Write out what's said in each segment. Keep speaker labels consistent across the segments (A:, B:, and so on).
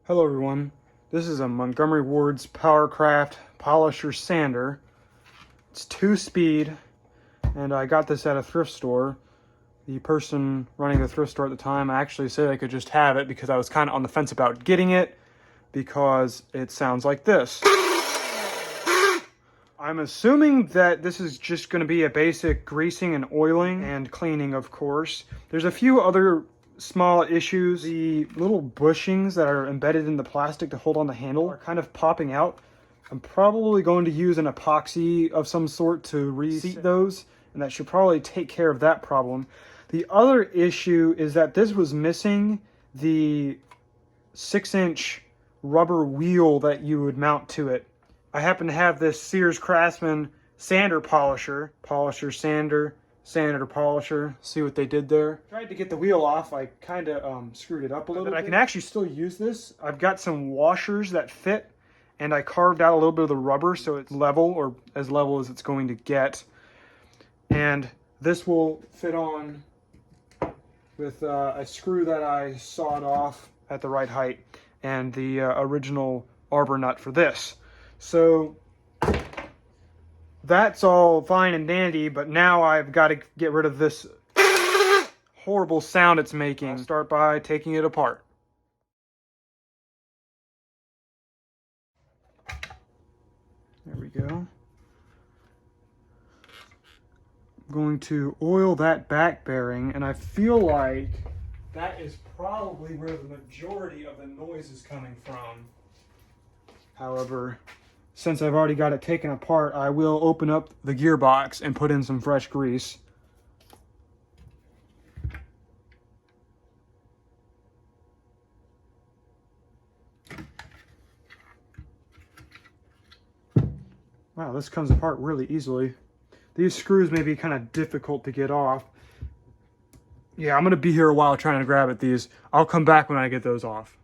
A: Hello everyone, this is a Montgomery Ward Powr Kraft polisher sander. It's 2-speed and I got this at a thrift store. The person running the thrift store at the time actually said I could just have it because I was kind of on the fence about getting it because it sounds like this. I'm assuming that this is just going to be a basic greasing and oiling and cleaning, of course. There's a few other small issues. The little bushings that are embedded in the plastic to hold on the handle are kind of popping out. I'm probably going to use an epoxy of some sort to reseat those, and that should probably take care of that problem. The other issue is that this was missing the 6-inch rubber wheel that you would mount to it. I happen to have this Sears Craftsman sander polisher, sander, polisher. See what they did there? Tried to get the wheel off. I kind of screwed it up a little bit. I can actually still use this. I've got some washers that fit, and I carved out a little bit of the rubber so it's level, or as level as it's going to get. And this will fit on with a screw that I sawed off at the right height, and the original arbor nut for this. So that's all fine and dandy, but now I've got to get rid of this horrible sound it's making. I'll start by taking it apart. There we go. I'm going to oil that back bearing, and I feel like that is probably where the majority of the noise is coming from. However, since I've already got it taken apart, I will open up the gearbox and put in some fresh grease. Wow, this comes apart really easily. These screws may be kind of difficult to get off. Yeah, I'm going to be here a while trying to grab at these. I'll come back when I get those off.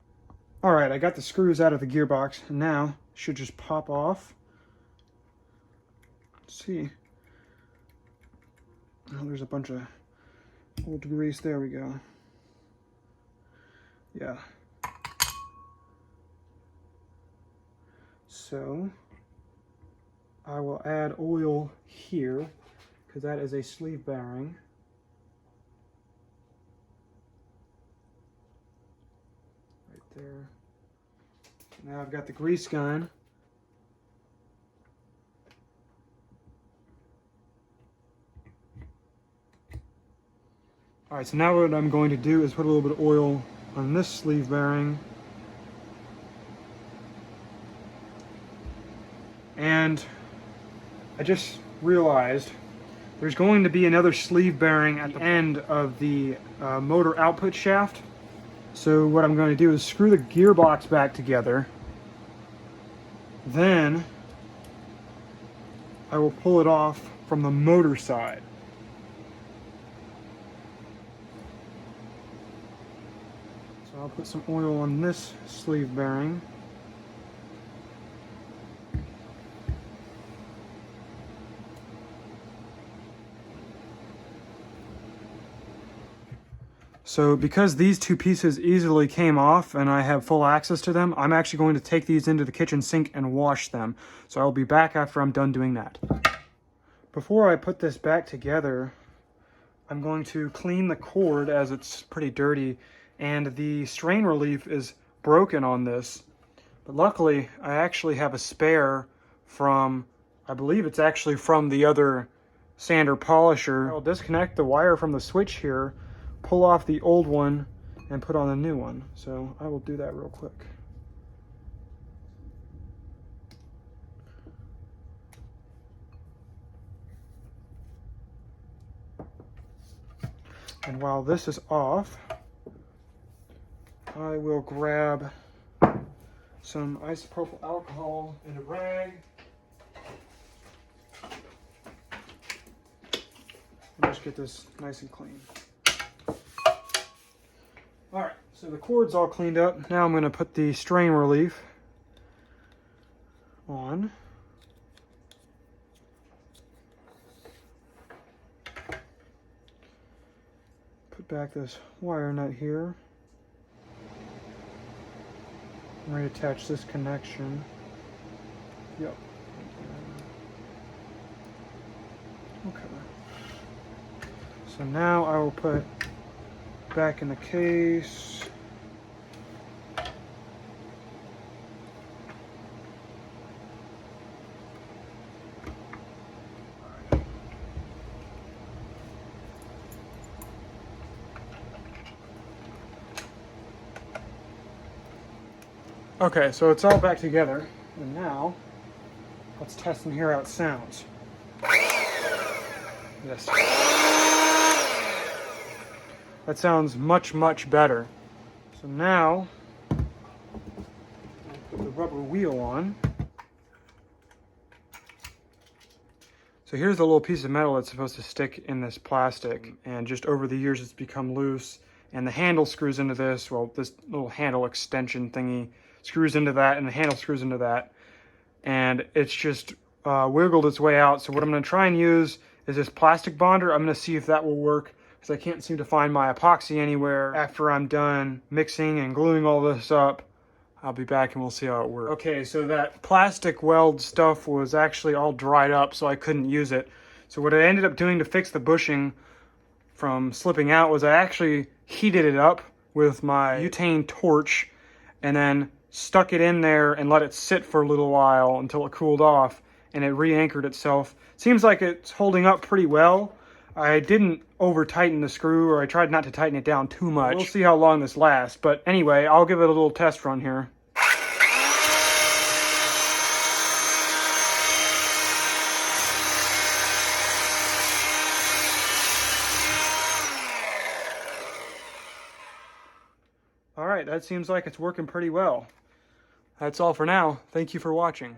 A: Alright, I got the screws out of the gearbox, and now it should just pop off. Let's see. Oh, there's a bunch of old grease. There we go. Yeah. So, I will add oil here, because that is a sleeve bearing. Right there. Now I've got the grease gun. Alright, so now what I'm going to do is put a little bit of oil on this sleeve bearing. And I just realized there's going to be another sleeve bearing at the end of the motor output shaft. So what I'm going to do is screw the gearbox back together. Then I will pull it off from the motor side. So I'll put some oil on this sleeve bearing. So because these two pieces easily came off and I have full access to them, I'm actually going to take these into the kitchen sink and wash them. So I'll be back after I'm done doing that. Before I put this back together, I'm going to clean the cord as it's pretty dirty, and the strain relief is broken on this. But luckily, I actually have a spare from, I believe it's actually from the other sander polisher. I'll disconnect the wire from the switch here, pull off the old one, and put on a new one. So I will do that real quick. And while this is off, I will grab some isopropyl alcohol in a rag and just get this nice and clean. Alright, so the cord's all cleaned up. Now I'm going to put the strain relief on. Put back this wire nut here. reattach this connection. Yep. Okay. So now I will put back in the case. Okay, so it's all back together, and now let's test and hear how it sounds. Yes. That sounds much, much better. So now, I'll put the rubber wheel on. So here's the little piece of metal that's supposed to stick in this plastic, and just over the years it's become loose, and the handle screws into this. Well, this little handle extension thingy screws into that, and the handle screws into that, and it's just wiggled its way out. So what I'm going to try and use is this plastic bonder. I'm going to see if that will work, because I can't seem to find my epoxy anywhere. After I'm done mixing and gluing all this up, I'll be back and we'll see how it works. Okay, so that plastic weld stuff was actually all dried up, so I couldn't use it. So what I ended up doing to fix the bushing from slipping out was I actually heated it up with my butane torch, and then stuck it in there and let it sit for a little while until it cooled off, and it re-anchored itself. Seems like it's holding up pretty well. I didn't over tighten the screw, or I tried not to tighten it down too much. We'll see how long this lasts, but anyway, I'll give it a little test run here. All right, that seems like it's working pretty well. That's all for now. Thank you for watching.